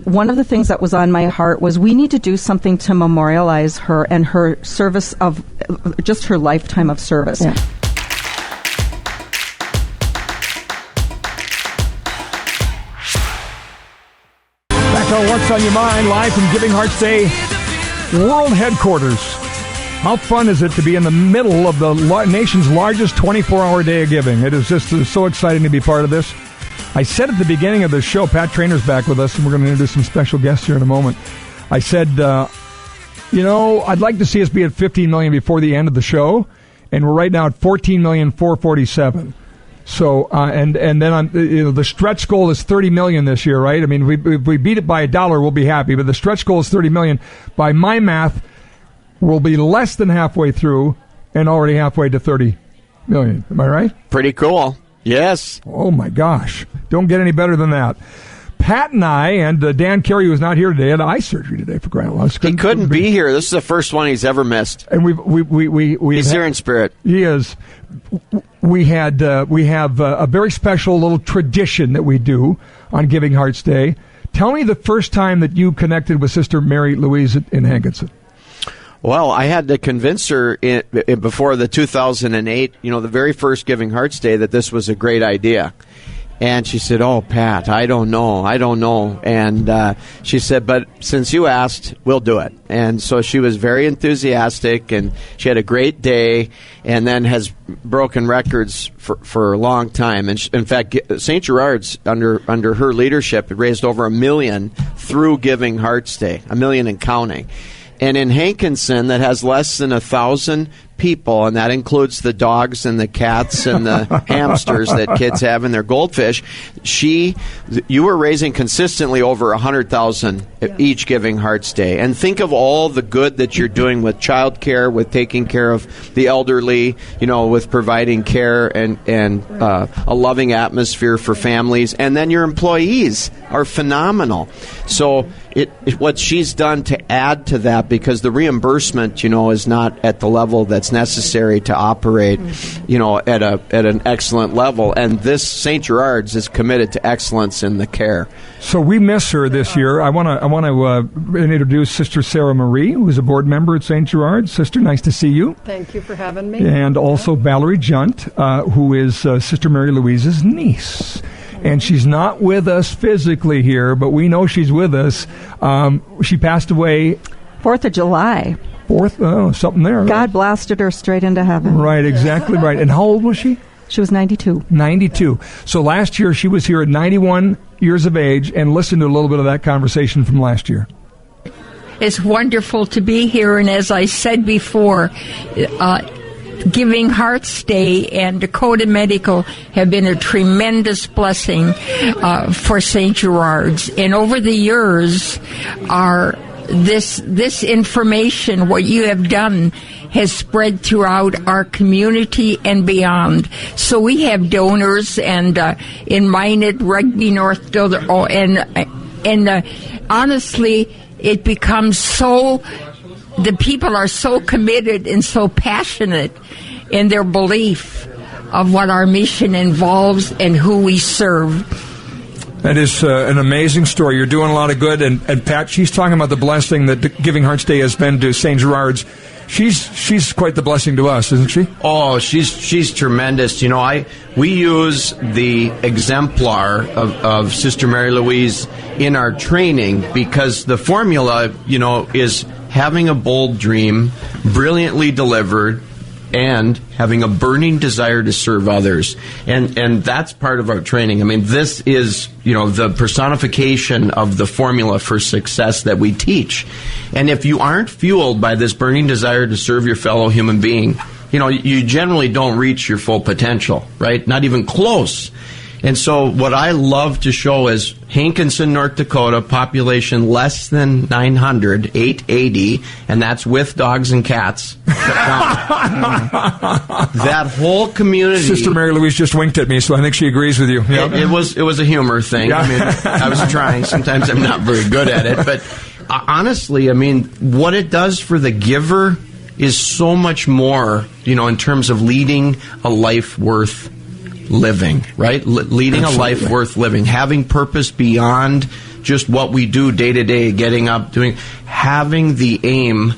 one of the things that was on my heart was we need to do something to memorialize her and her service of just her lifetime of service. Yeah. Back on What's on Your Mind, live from Giving Hearts Day World Headquarters. How fun is it to be in the middle of the nation's largest 24-hour day of giving? It is just so exciting to be part of this. I said at the beginning of the show, Pat Trainor's back with us, and we're going to introduce some special guests here in a moment. I said, I'd like to see us be at 15 million before the end of the show, and we're right now at 14,447,000. So, and then the stretch goal is 30 million this year, right? I mean, if we beat it by $1, we'll be happy. But the stretch goal is 30 million. By my math, we'll be less than halfway through, and already halfway to 30 million. Am I right? Pretty cool. Yes. Oh, my gosh. Don't get any better than that. Pat and I, and Dan Carey, who's not here today, had eye surgery today for crying out loud. He couldn't be here. This is the first one he's ever missed. And he's here in spirit. He is. We have a very special little tradition that we do on Giving Hearts Day. Tell me the first time that you connected with Sister Mary Louise in Hankinson. Well, I had to convince her before the 2008, the very first Giving Hearts Day, that this was a great idea. And she said, "Oh, Pat, I don't know. And she said, "But since you asked, we'll do it." And so she was very enthusiastic, and she had a great day, and then has broken records for a long time. And in fact, St. Gerard's, under her leadership, raised over $1 million through Giving Hearts Day, $1 million and counting. And in Hankinson, that has less than 1,000 people, and that includes the dogs and the cats and the hamsters that kids have and their goldfish, you were raising consistently over 100,000 each Giving Hearts Day. And think of all the good that you're doing with child care, with taking care of the elderly, with providing care and a loving atmosphere for families. And then your employees are phenomenal. So what she's done to add to that, because the reimbursement, is not at the level that's necessary to operate, at an excellent level. And this St. Gerard's is committed to excellence in the care. So we miss her this year. I want to introduce Sister Sarah Marie, who is a board member at St. Gerard's. Sister, nice to see you. Thank you for having me. And also Valerie Jundt, who is Sister Mary Louise's niece. And she's not with us physically here, but we know she's with us. She passed away 4th of July. Something there. Right? God blasted her straight into heaven. Right, exactly right. And how old was she? She was 92. 92. So last year she was here at 91 years of age, and listened to a little bit of that conversation from last year. It's wonderful to be here, and as I said before, Giving Hearts Day and Dakota Medical have been a tremendous blessing for St. Gerard's. And over the years, this information, what you have done, has spread throughout our community and beyond. So we have donors, and in mine at Rugby North, and honestly, it becomes so. The people are so committed and so passionate in their belief of what our mission involves and who we serve. That is an amazing story. You're doing a lot of good. And Pat, she's talking about the blessing that Giving Hearts Day has been to St. Gerard's. She's quite the blessing to us, isn't she? Oh, she's tremendous. We use the exemplar of Sister Mary Louise in our training, because the formula, is having a bold dream, brilliantly delivered, and having a burning desire to serve others. And that's part of our training. I mean, this is, the personification of the formula for success that we teach. And if you aren't fueled by this burning desire to serve your fellow human being, you generally don't reach your full potential, right? Not even close. And so what I love to show is Hankinson, North Dakota, population less than 900, 880, and that's with dogs and cats. That whole community. Sister Mary Louise just winked at me, so I think she agrees with you. Yep. It was a humor thing. Yeah. I mean, I was trying. Sometimes I'm not very good at it. But honestly, I mean, what it does for the giver is so much more, in terms of leading a life worth living, right? Leading Absolutely. A life worth living, having purpose beyond just what we do day to day, getting up, having the aim,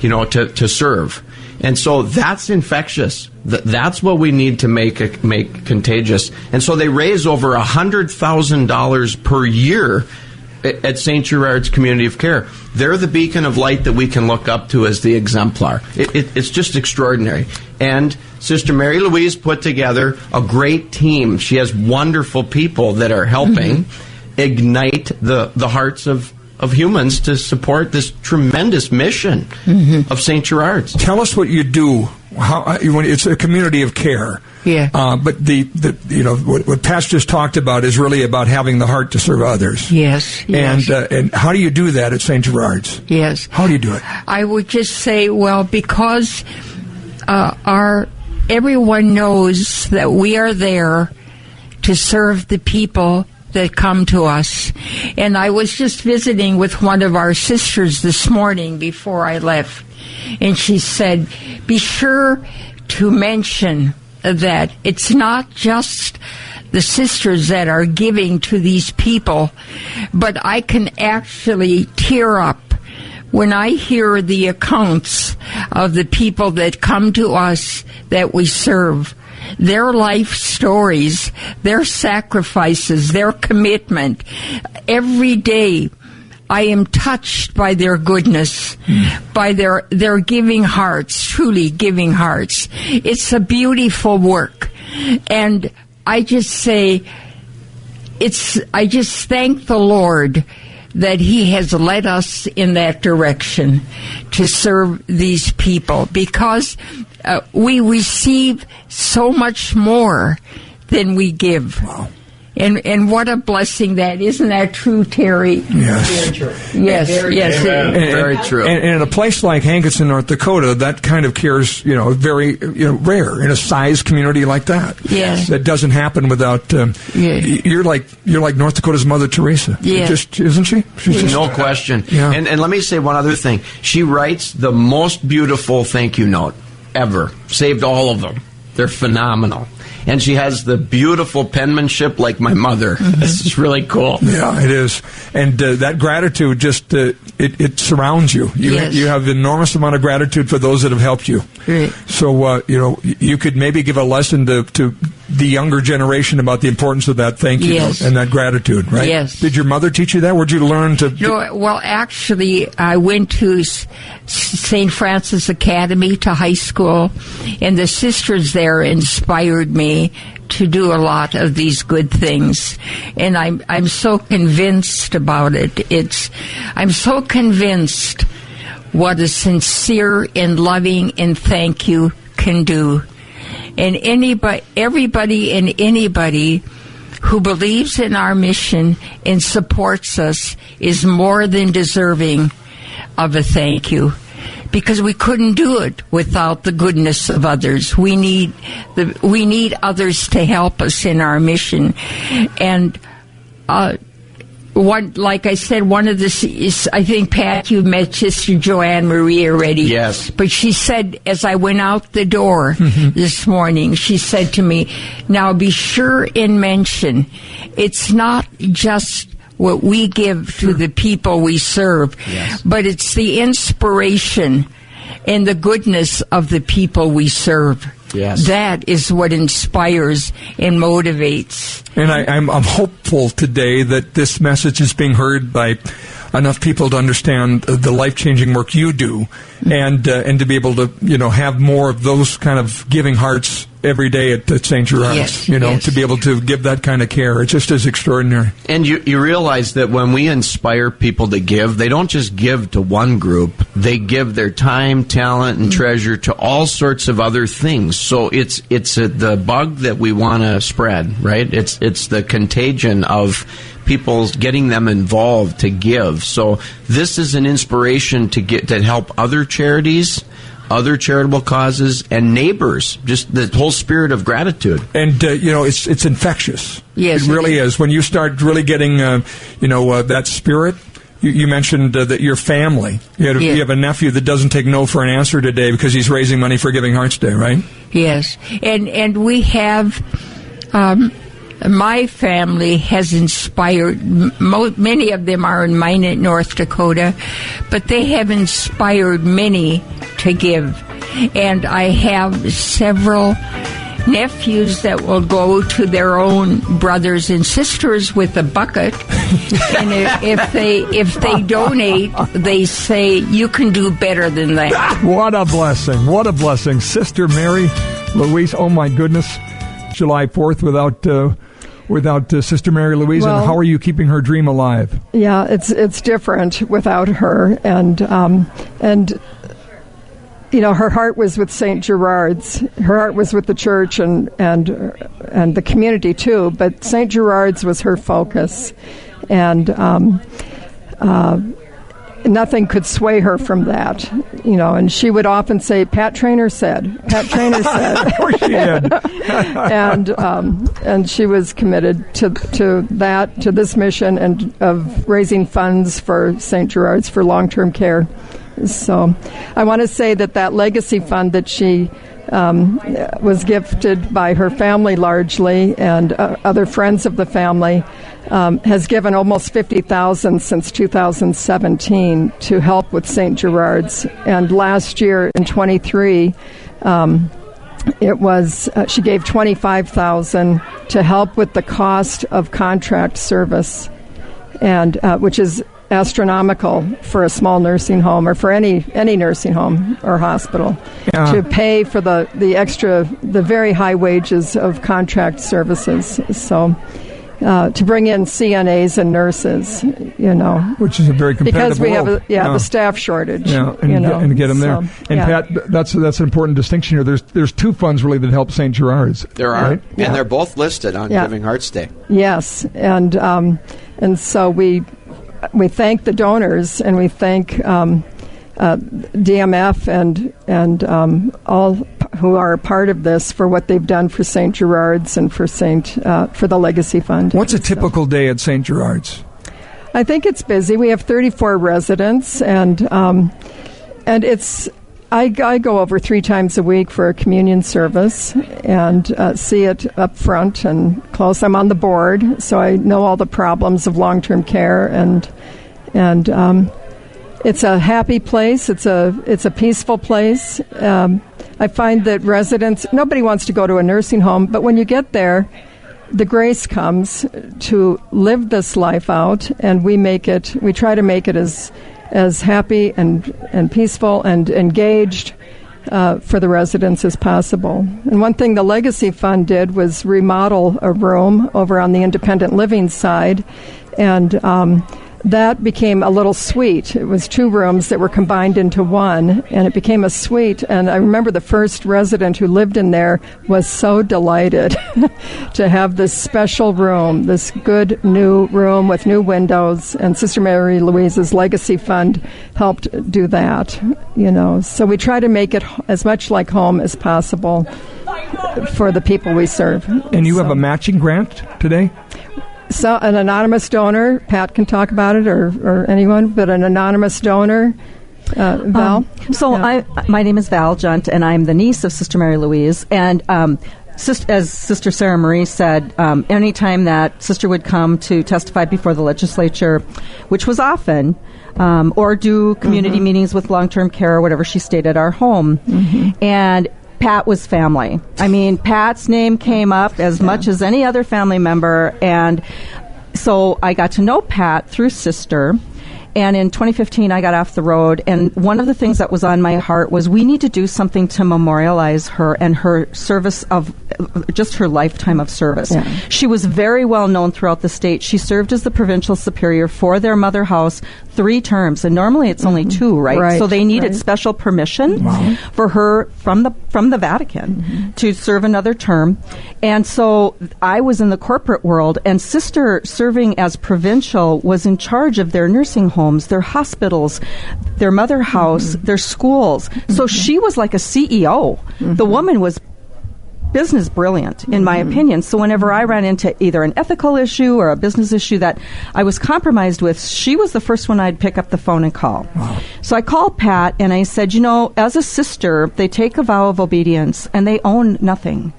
to serve. And so that's infectious. That's what we need to make contagious. And so they raise over $100,000 per year at St. Gerard's Community of Care. They're the beacon of light that we can look up to as the exemplar. It's just extraordinary. And Sister Mary Louise put together a great team. She has wonderful people that are helping ignite the hearts of humans to support this tremendous mission of St. Gerard's. Tell us what you do. When it's a community of care. Yeah. But what Pat just talked about is really about having the heart to serve others. Yes. And how do you do that at St. Gerard's? Yes. How do you do it? I would just say, because everyone knows that we are there to serve the people that come to us. And I was just visiting with one of our sisters this morning before I left, and she said, be sure to mention that it's not just the sisters that are giving to these people, but I can actually tear up when I hear the accounts of the people that come to us that we serve. Their life stories, their sacrifices, their commitment. Every day I am touched by their goodness, by their giving hearts, truly giving hearts. It's a beautiful work. And I just say, I just thank the Lord that He has led us in that direction to serve these people, because we receive so much more than we give. Wow. And what a blessing that. Isn't that true, Terry? Yes. Very true. Yes, yes. Very true. And in a place like Hankinson, North Dakota, that kind of care is, very rare in a size community like that. Yes. That doesn't happen without. You're like North Dakota's Mother Teresa. Yes. Isn't she? She's just, no question. Yeah. And let me say one other thing. She writes the most beautiful thank you note ever. Saved all of them. They're phenomenal. And she has the beautiful penmanship like my mother. This is really cool. Yeah, it is. And that gratitude just, it surrounds you. You have an enormous amount of gratitude for those that have helped you. Right. So, you could maybe give a lesson to the younger generation about the importance of that thank you note and that gratitude, right? Yes. Did your mother teach you that? Where'd you learn to... No, well, actually, I went to St. Francis Academy to high school, and the sisters there inspired me to do a lot of these good things, and I'm so convinced about it. I'm so convinced what a sincere and loving and thank you can do, and everybody and anybody who believes in our mission and supports us is more than deserving of a thank you. Because we couldn't do it without the goodness of others. We need others to help us in our mission. And like I said, one of this is, I think, Pat, you've met Sister Joanne Marie already. Yes. But she said, as I went out the door this morning, she said to me, now be sure and mention, it's not just what we give to the people we serve, but it's the inspiration and the goodness of the people we serve. Yes. That is what inspires and motivates. And I'm hopeful today that this message is being heard by enough people to understand the life-changing work you do, and to be able to have more of those kind of giving hearts every day at St. Gerard's. To be able to give that kind of care, it just is extraordinary. And you realize that when we inspire people to give, they don't just give to one group; they give their time, talent, and treasure to all sorts of other things. So it's the bug that we want to spread, right? It's the contagion of people, getting them involved to give. So this is an inspiration to help other charities, other charitable causes, and neighbors. Just the whole spirit of gratitude. And it's infectious. Yes, it really is. When you start really getting that spirit. You mentioned that your family. You have a nephew that doesn't take no for an answer today because he's raising money for Giving Hearts Day, right? Yes, and we have. my family has inspired, many of them are in Minot, North Dakota, but they have inspired many to give. And I have several nephews that will go to their own brothers and sisters with a bucket, and if they donate, they say, you can do better than that. What a blessing. What a blessing. Sister Mary, Louise, oh my goodness, July 4th without Sister Mary Louise, and how are you keeping her dream alive? Yeah, it's different without her, and you know, her heart was with St. Gerard's. Her heart was with the church and the community too. But St. Gerard's was her focus, and nothing could sway her from that. You know, and she would often say, "Pat Trainor said." Pat Trainor said. Of course she did. and she was committed to this mission and of raising funds for St. Gerard's for long-term care. So I want to say that legacy fund that she was gifted by her family largely and other friends of the family has given almost $50,000 since 2017 to help with St. Gerard's. And last year in 23, it was she gave $25,000 to help with the cost of contract service, and which is astronomical for a small nursing home or for any nursing home or hospital to pay for the very high wages of contract services. So to bring in CNAs and nurses, you know, which is a very competitive because we world. have the staff shortage. Yeah, and to get them there. And Pat, that's an important distinction here. There's two funds really that help St. Gerard's. There are, right? And they're both listed on Giving Hearts Day. Yes, and so we thank the donors, and we thank DMF and all who are a part of this for what they've done for St. Gerard's and for for the Legacy Fund. What's a typical day at St. Gerard's? I think it's busy. We have 34 residents, and it's. I go over 3 times a week for a communion service and see it up front and close. I'm on the board, so I know all the problems of long-term care, and it's a happy place. It's a peaceful place. I find that residents, nobody wants to go to a nursing home, but when you get there, the grace comes to live this life out, and we try to make it as happy and peaceful and engaged for the residents as possible. And one thing the Legacy Fund did was remodel a room over on the independent living side, and that became a little suite. It was 2 rooms that were combined into one, and it became a suite. And I remember the first resident who lived in there was so delighted to have this special room, this good new room with new windows. And Sister Mary Louise's Legacy Fund helped do that, you know. So we try to make it as much like home as possible for the people we serve. And you have a matching grant today? So an anonymous donor, Pat can talk about it, or anyone, but an anonymous donor, Val? My name is Val Jundt, and I'm the niece of Sister Mary Louise. And as Sister Sarah Marie said, anytime that Sister would come to testify before the legislature, which was often, or do community meetings with long-term care or whatever, she stayed at our home. And Pat was family. I mean, Pat's name came up as much as any other family member, and so I got to know Pat through Sister. And in 2015, I got off the road, and one of the things that was on my heart was we need to do something to memorialize her and her service of just her lifetime of service. Yeah. She was very well known throughout the state. She served as the provincial superior for their mother house 3 terms, and normally it's only 2, right? So they needed special permission for her from the Vatican to serve another term. And so I was in the corporate world, and Sister, serving as provincial, was in charge of their nursing homes, their hospitals, their mother house, their schools. So she was like a CEO. The woman was business brilliant, in my opinion. So whenever I ran into either an ethical issue or a business issue that I was compromised with, she was the first one I'd pick up the phone and call. So I called Pat and I said, you know, as a sister, they take a vow of obedience and they own nothing.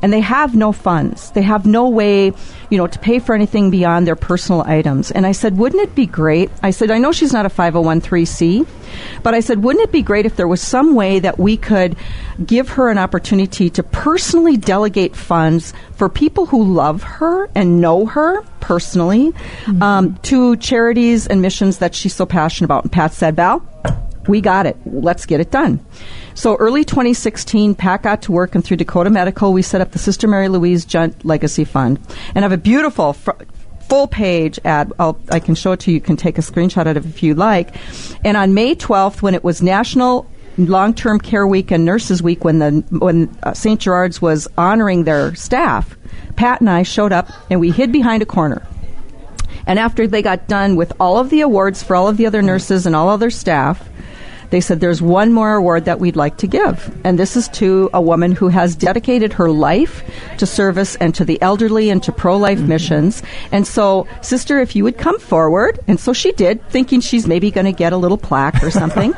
and they have no funds. They have no way, to pay for anything beyond their personal items. And I said, wouldn't it be great? I said, I know she's not a 501(c), but I said, wouldn't it be great if there was some way that we could give her an opportunity to personally delegate funds for people who love her and know her personally, to charities and missions that she's so passionate about. And Pat said, Val, we got it. Let's get it done. So early 2016, Pat got to work, and through Dakota Medical, we set up the Sister Mary Louise Jundt Legacy Fund. And I have a beautiful full-page ad. I can show it to you. You can take a screenshot of it if you like. And on May 12th, when it was National Long-Term Care Week and Nurses Week, when St. Gerard's was honoring their staff, Pat and I showed up, and we hid behind a corner. And after they got done with all of the awards for all of the other nurses and all other staff, they said, there's one more award that we'd like to give. And this is to a woman who has dedicated her life to service and to the elderly and to pro-life missions. And so, Sister, if you would come forward. And so she did, thinking she's maybe going to get a little plaque or something.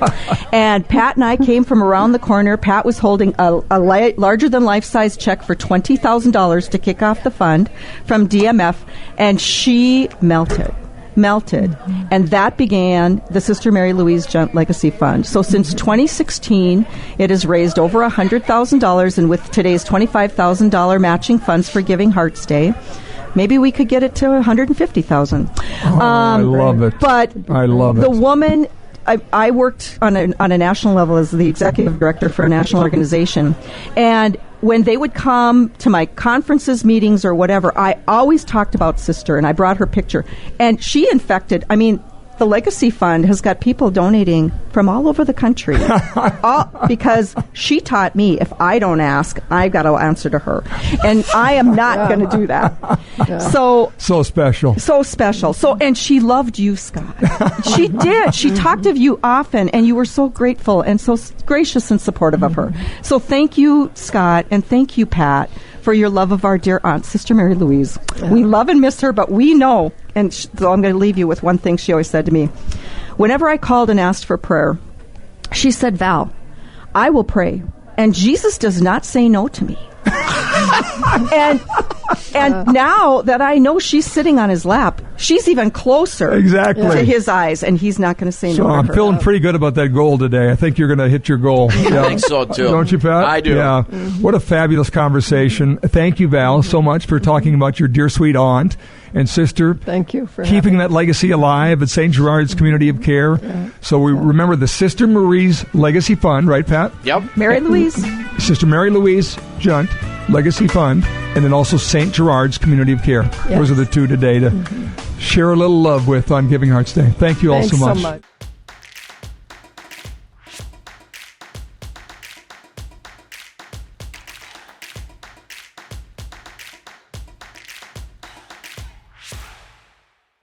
And Pat and I came from around the corner. Pat was holding a larger-than-life-size check for $20,000 to kick off the fund from DMF. And she melted. And that began the Sister Mary Louise Jundt Legacy Fund. So since 2016, it has raised over $100,000, and with today's $25,000 matching funds for Giving Hearts Day, maybe we could get it to $150,000. I love it. But I love it. The woman, I worked on a national level as the executive director for a national organization, and when they would come to my conferences, meetings, or whatever, I always talked about Sister, and I brought her picture. And she infected, the Legacy Fund has got people donating from all over the country because she taught me, if I don't ask, I've got to answer to her. And I am not going to do that. Yeah. So special. So special. And she loved you, Scott. She did. She talked of you often, and you were so grateful and so gracious and supportive of her. So thank you, Scott, and thank you, Pat, for your love of our dear aunt, Sister Mary Louise. Yeah. We love and miss her, but we know, and so I'm going to leave you with one thing she always said to me. Whenever I called and asked for prayer, she said, Val, I will pray, and Jesus does not say no to me. And now that I know she's sitting on his lap, she's even closer to his eyes, and he's not going to say no to her. I'm feeling pretty good about that goal today. I think you're going to hit your goal. Yeah. I think so, too. Don't you, Pat? I do. Yeah. Mm-hmm. What a fabulous conversation. Thank you, Val, so much for talking about your dear sweet aunt and sister. Thank you for keeping that legacy alive at St. Gerard's Community of Care. Yeah. So we remember the Sister Marie's Legacy Fund, right, Pat? Yep. Mary Louise. Sister Mary Louise Jundt Legacy Fund, and then also St. Gerard's Community of Care. Yes. Those are the two today to share a little love with on Giving Hearts Day. Thank you all so much.